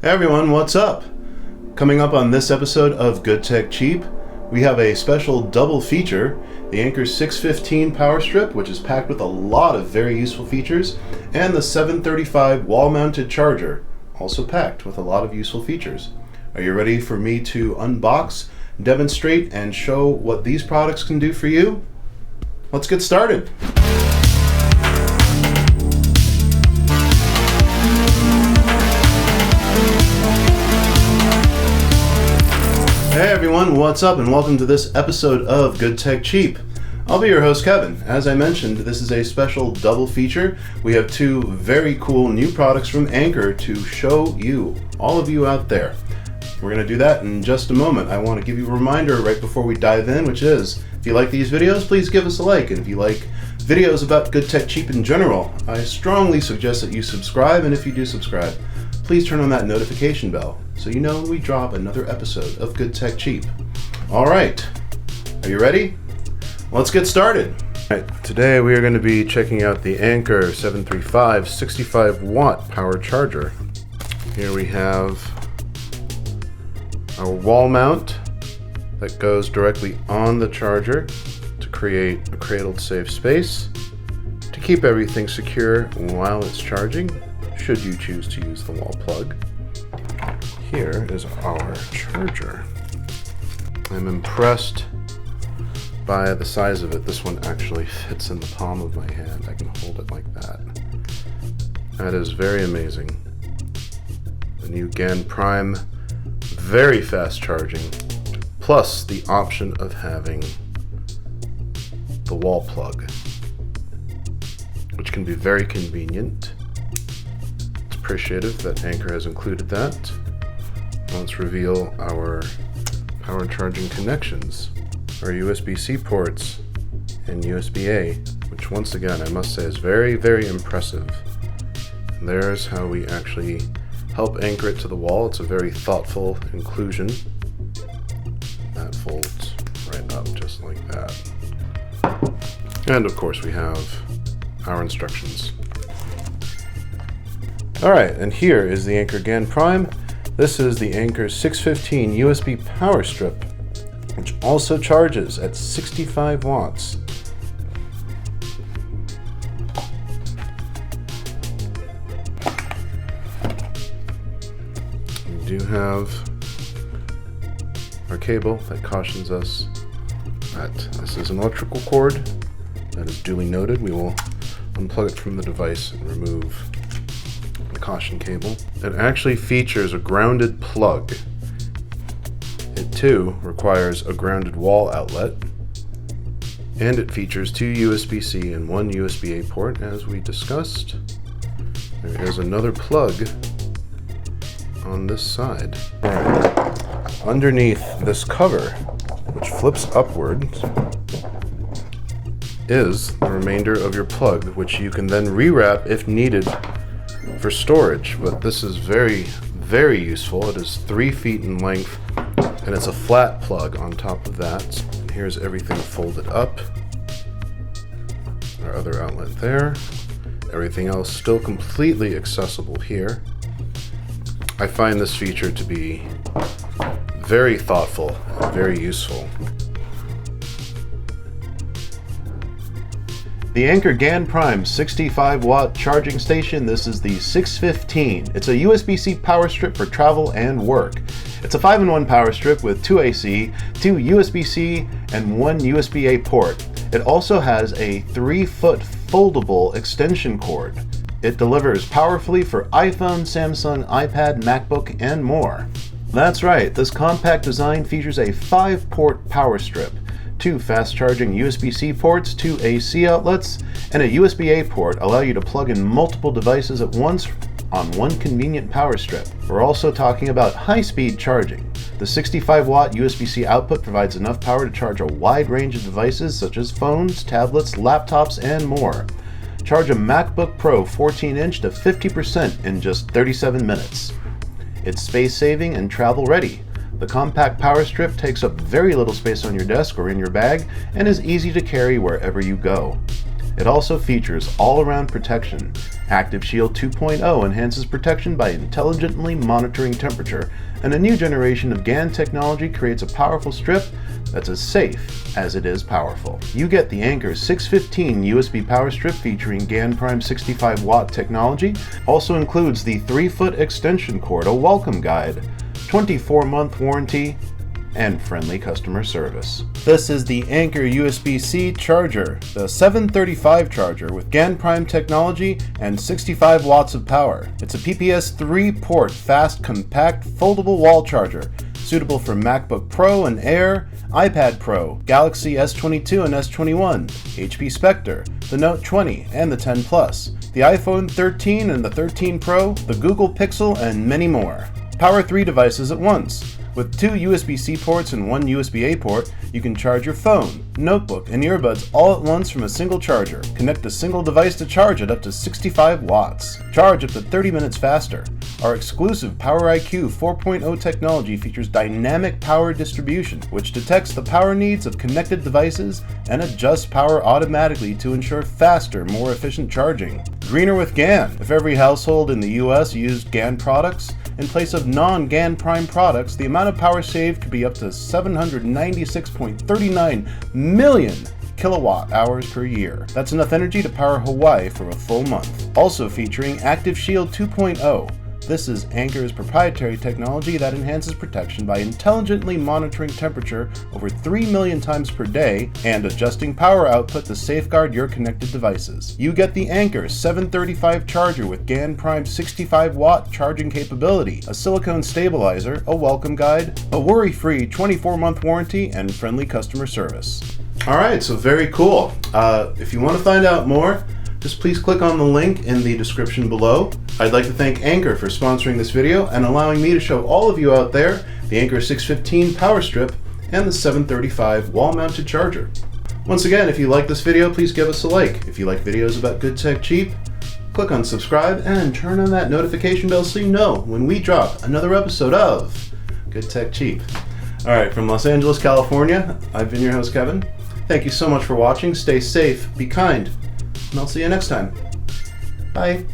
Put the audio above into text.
Hey everyone, what's up? Coming up on this episode of Good Tech Cheap, we have a special double feature, the Anker 615 power strip, which is packed with a lot of very useful features, and the 735 wall-mounted charger, also packed with a lot of useful features. Are you ready for me to unbox, demonstrate, and show what these products can do for you? Let's get started. Hey everyone, what's up and welcome to this episode of Good Tech Cheap. I'll be your host Kevin. As I mentioned, this is a special double feature. We have two very cool new products from Anker to show you, all of you out there. We're going to do that in just a moment. I want to give you a reminder right before we dive in, which is, if you like these videos, please give us a like. And if you like videos about Good Tech Cheap in general, I strongly suggest that you subscribe. And if you do subscribe, please turn on that notification bell so you know when we drop another episode of Good Tech Cheap. All right, are you ready? Let's get started. All right, today we are going to be checking out the Anker 735 65 watt power charger. Here we have our wall mount that goes directly on the charger to create a cradled safe space to keep everything secure while it's charging, should you choose to use the wall plug. Here is our charger. I'm impressed by the size of it. This one actually fits in the palm of my hand. I can hold it like that. That is very amazing. The new GaNPrime, very fast charging, plus the option of having the wall plug, which can be very convenient. It's appreciative that Anker has included that. Let's reveal our power charging connections. Our USB-C ports and USB-A, which once again I must say is very, very impressive. And there's how we actually help anchor it to the wall. It's a very thoughtful inclusion. That folds right up just like that. And of course we have our instructions. Alright, and here is the Anker GaNPrime. This is the Anker 615 USB power strip, which also charges at 65 watts. We do have our cable that cautions us that this is an electrical cord. That is duly noted. We will unplug it from the device and remove the caution cable. It actually features a grounded plug. It too requires a grounded wall outlet, and it features two USB-C and one USB-A port, as we discussed. There is another plug on this side. Right. Underneath this cover, which flips upwards, is the remainder of your plug, which you can then rewrap if needed for storage. But this is very, very useful. It is 3 feet in length, and it's a flat plug on top of that. And here's everything folded up. Our other outlet there. Everything else still completely accessible here. I find this feature to be very thoughtful and very useful. The Anker GaNPrime 65 watt charging station. This is the 615. It's a USB-C power strip for travel and work. It's a 5-in-1 power strip with 2 AC, 2 USB-C, and 1 USB-A port. It also has a 3-foot foldable extension cord. It delivers powerfully for iPhone, Samsung, iPad, MacBook, and more. That's right, this compact design features a 5-port power strip, 2 fast-charging USB-C ports, 2 AC outlets, and a USB-A port allow you to plug in multiple devices at once on one convenient power strip. We're also talking about high-speed charging. The 65-watt USB-C output provides enough power to charge a wide range of devices such as phones, tablets, laptops, and more. Charge a MacBook Pro 14-inch to 50% in just 37 minutes. It's space-saving and travel-ready. The compact power strip takes up very little space on your desk or in your bag and is easy to carry wherever you go. It also features all-around protection, Active Shield 2.0 enhances protection by intelligently monitoring temperature, and a new generation of GaN technology creates a powerful strip that's as safe as it is powerful. You get the Anker 615 USB power strip featuring GaNPrime 65-watt technology. Also includes the 3-foot extension cord, a welcome guide, 24-month warranty, and friendly customer service. This is the Anker USB-C charger, the 735 charger with GaNPrime technology and 65 watts of power. It's a PPS 3-port, fast, compact, foldable wall charger, suitable for MacBook Pro and Air, iPad Pro, Galaxy S22 and S21, HP Spectre, the Note 20 and the 10 Plus, the iPhone 13 and the 13 Pro, the Google Pixel, and many more. Power 3 devices at once. With 2 USB-C ports and 1 USB-A port, you can charge your phone, notebook, and earbuds all at once from a single charger. Connect a single device to charge at up to 65 watts. Charge up to 30 minutes faster. Our exclusive PowerIQ 4.0 technology features dynamic power distribution, which detects the power needs of connected devices and adjusts power automatically to ensure faster, more efficient charging. Greener with GaN. If every household in the US used GaN products in place of non-GaNPrime products, the amount of power saved could be up to 796.39 million kilowatt hours per year. That's enough energy to power Hawaii for a full month. Also featuring Active Shield 2.0. This is Anker's proprietary technology that enhances protection by intelligently monitoring temperature over 3 million times per day and adjusting power output to safeguard your connected devices. You get the Anker 735 charger with GaNPrime 65-watt charging capability, a silicone stabilizer, a welcome guide, a worry-free 24-month warranty, and friendly customer service. Alright, so very cool. If you want to find out more, just please click on the link in the description below. I'd like to thank Anker for sponsoring this video and allowing me to show all of you out there the Anker 615 power strip and the 735 wall-mounted charger. Once again, if you like this video, please give us a like. If you like videos about good tech cheap, click on subscribe and turn on that notification bell so you know when we drop another episode of Good Tech Cheap. Alright, from Los Angeles, California, I've been your host, Kevin. Thank you so much for watching. Stay safe, be kind, and I'll see you next time. Bye.